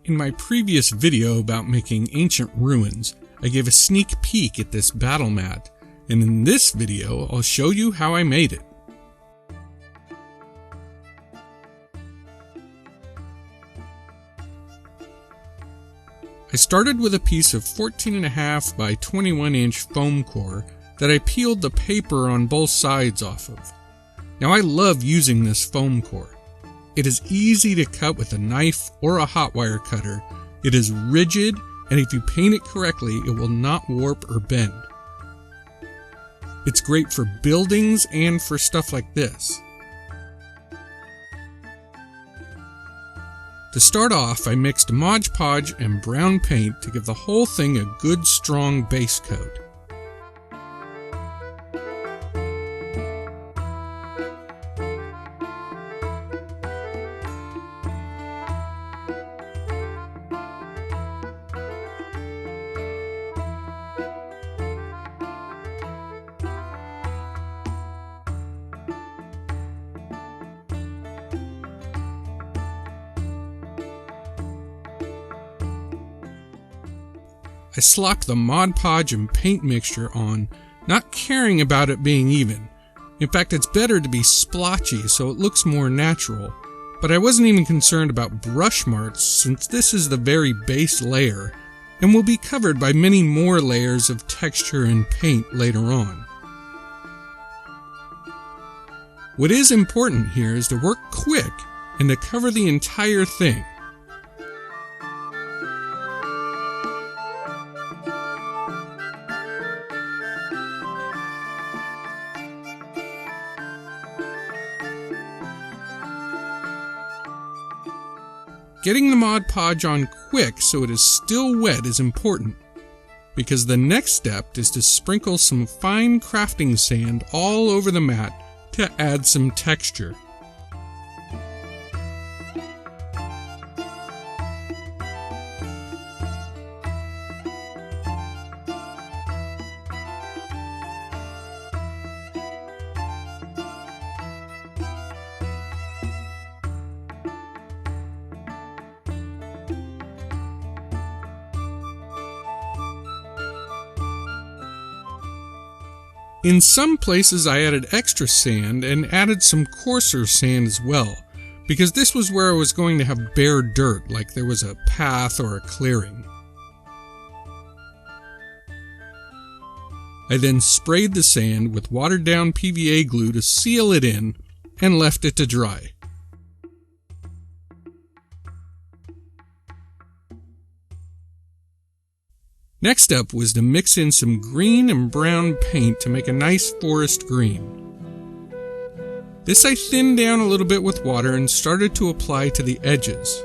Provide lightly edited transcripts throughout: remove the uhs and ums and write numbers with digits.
In my previous video about making ancient ruins, I gave a sneak peek at this battle mat, and in this video I'll show you how I made it. I started with a piece of 14.5 by 21 inch foam core that I peeled the paper on both sides off of. Now I love using this foam core. It is easy to cut with a knife or a hot wire cutter. It is rigid, and if you paint it correctly, it will not warp or bend. It's great for buildings and for stuff like this. To start off, I mixed Mod Podge and brown paint to give the whole thing a good strong base coat. I slock the Mod Podge and paint mixture on, not caring about it being even. In fact, it's better to be splotchy so it looks more natural. But I wasn't even concerned about brush marks since this is the very base layer and will be covered by many more layers of texture and paint later on. What is important here is to work quick and to cover the entire thing. Getting the Mod Podge on quick so it is still wet is important, because the next step is to sprinkle some fine crafting sand all over the mat to add some texture. In some places I added extra sand and added some coarser sand as well, because this was where I was going to have bare dirt, like there was a path or a clearing. I then sprayed the sand with watered down PVA glue to seal it in and left it to dry. Next up was to mix in some green and brown paint to make a nice forest green. This I thinned down a little bit with water and started to apply to the edges.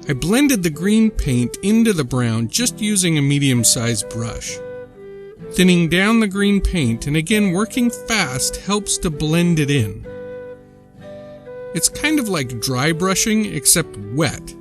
I blended the green paint into the brown just using a medium-sized brush. Thinning down the green paint and again working fast helps to blend it in. It's kind of like dry brushing except wet.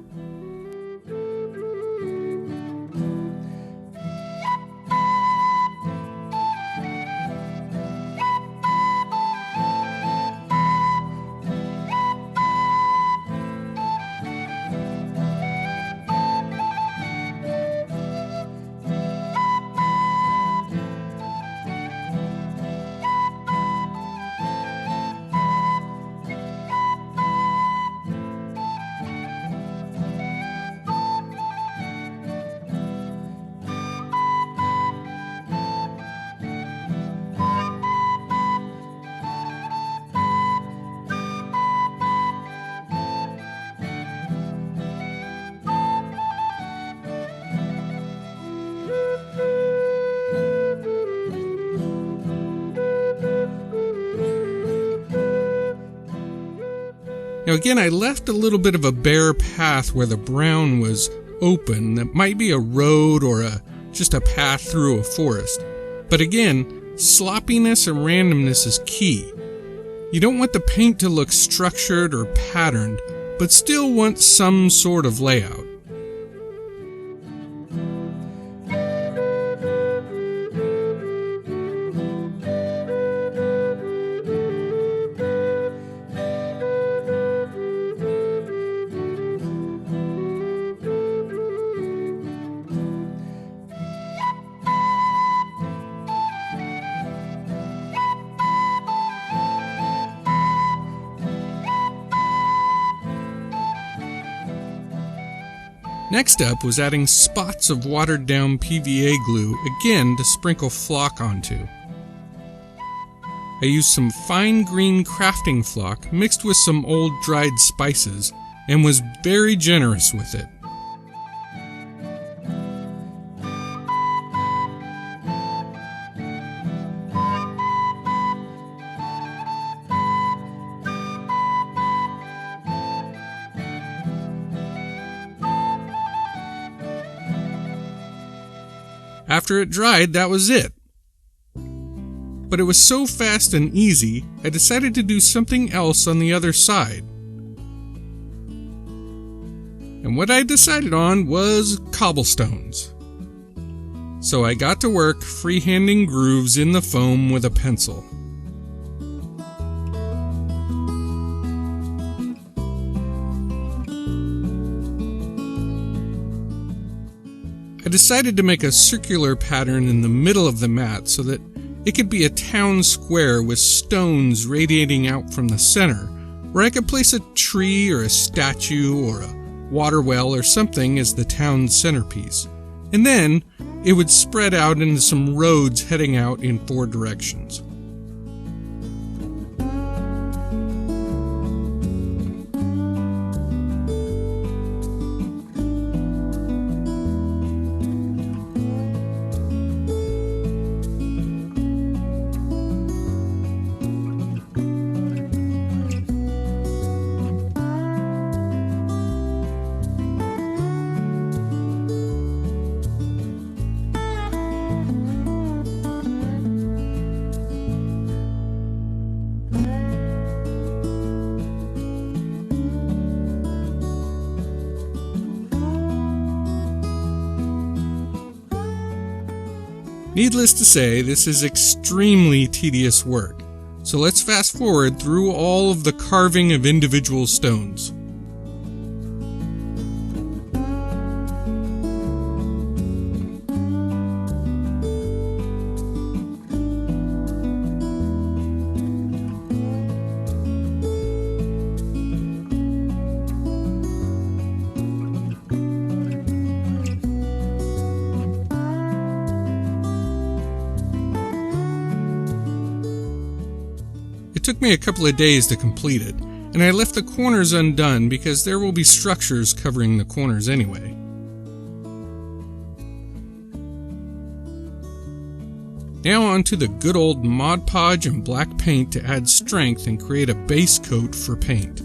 Now again, I left a little bit of a bare path where the brown was open that might be a road or just a path through a forest. But again, sloppiness and randomness is key. You don't want the paint to look structured or patterned, but but still want some sort of layout. Next up was adding spots of watered down PVA glue, again to sprinkle flock onto. I used some fine green crafting flock mixed with some old dried spices and was very generous with it. After it dried, that was it. But it was so fast and easy, I decided to do something else on the other side. And what I decided on was cobblestones. So I got to work freehanding grooves in the foam with a pencil. I decided to make a circular pattern in the middle of the mat so that it could be a town square with stones radiating out from the center, where I could place a tree or a statue or a water well or something as the town's centerpiece. And then it would spread out into some roads heading out in 4 directions. Needless to say, this is extremely tedious work, so let's fast forward through all of the carving of individual stones. It took me a couple of days to complete it, and I left the corners undone because there will be structures covering the corners anyway. Now on to the good old Mod Podge and black paint to add strength and create a base coat for paint.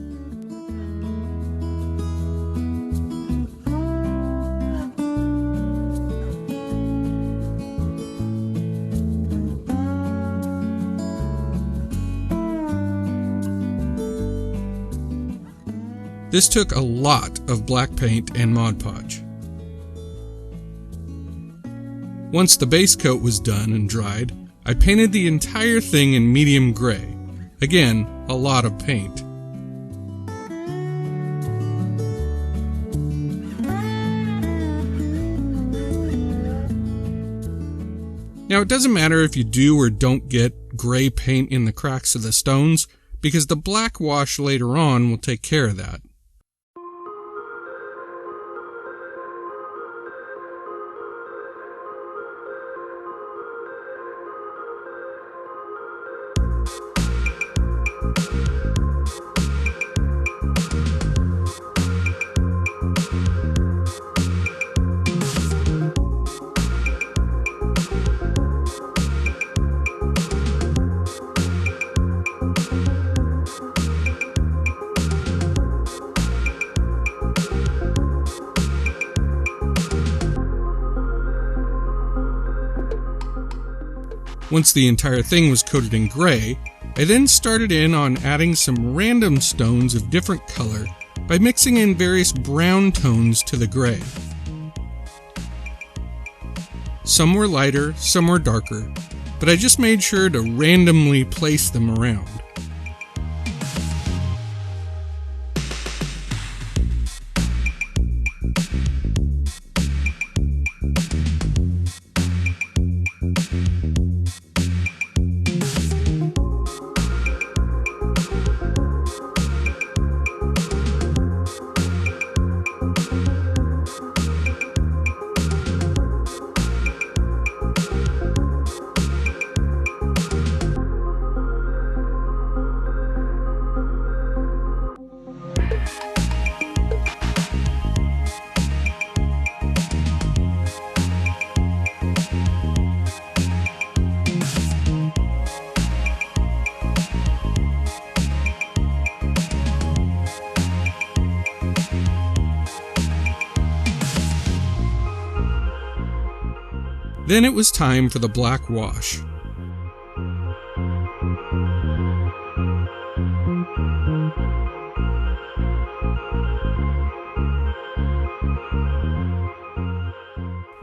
This took a lot of black paint and Mod Podge. Once the base coat was done and dried, I painted the entire thing in medium gray. Again, a lot of paint. Now, it doesn't matter if you do or don't get gray paint in the cracks of the stones, because the black wash later on will take care of that. Once the entire thing was coated in gray, I then started in on adding some random stones of different color by mixing in various brown tones to the gray. Some were lighter, some were darker, but I just made sure to randomly place them around. Then it was time for the black wash.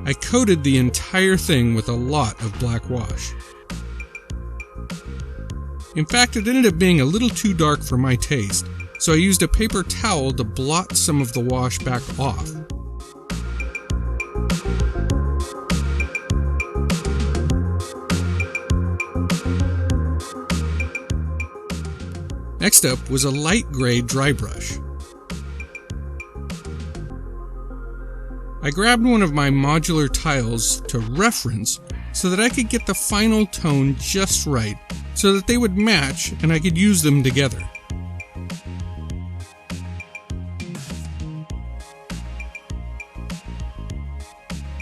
I coated the entire thing with a lot of black wash. In fact, it ended up being a little too dark for my taste, so I used a paper towel to blot some of the wash back off. Next up was a light gray dry brush. I grabbed one of my modular tiles to reference so that I could get the final tone just right so that they would match and I could use them together.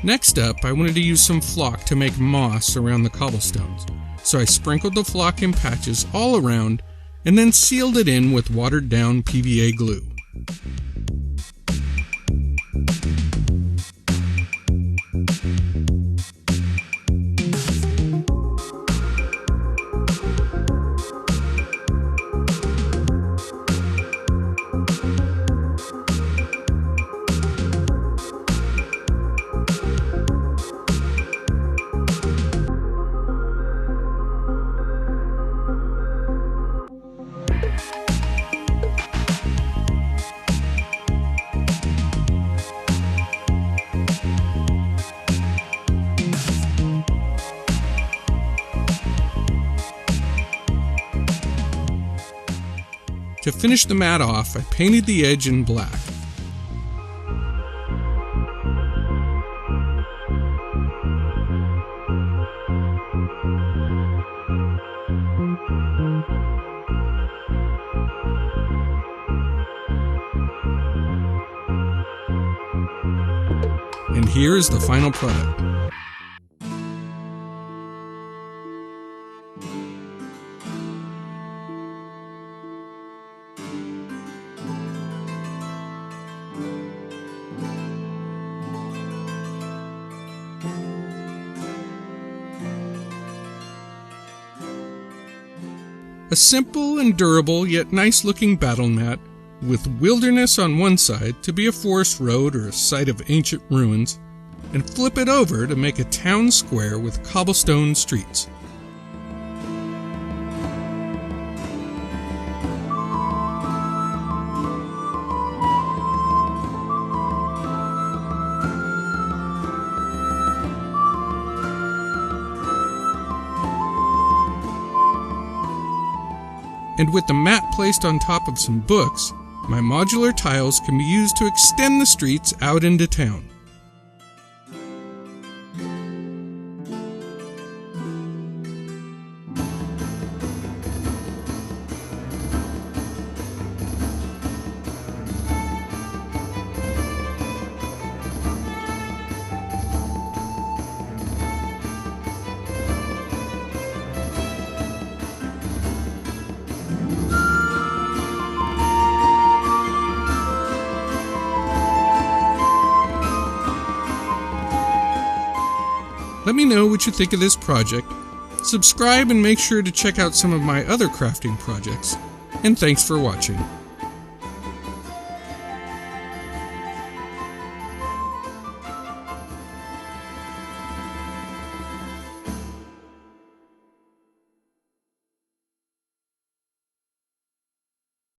Next up, I wanted to use some flock to make moss around the cobblestones, so I sprinkled the flock in patches all around and then sealed it in with watered down PVA glue. To finish the mat off, I painted the edge in black. And here is the final product. A simple and durable yet nice looking battle mat with wilderness on one side to be a forest road or a site of ancient ruins, and flip it over to make a town square with cobblestone streets. And with the mat placed on top of some books, my modular tiles can be used to extend the streets out into town. Let me know what you think of this project, subscribe and make sure to check out some of my other crafting projects, and thanks for watching.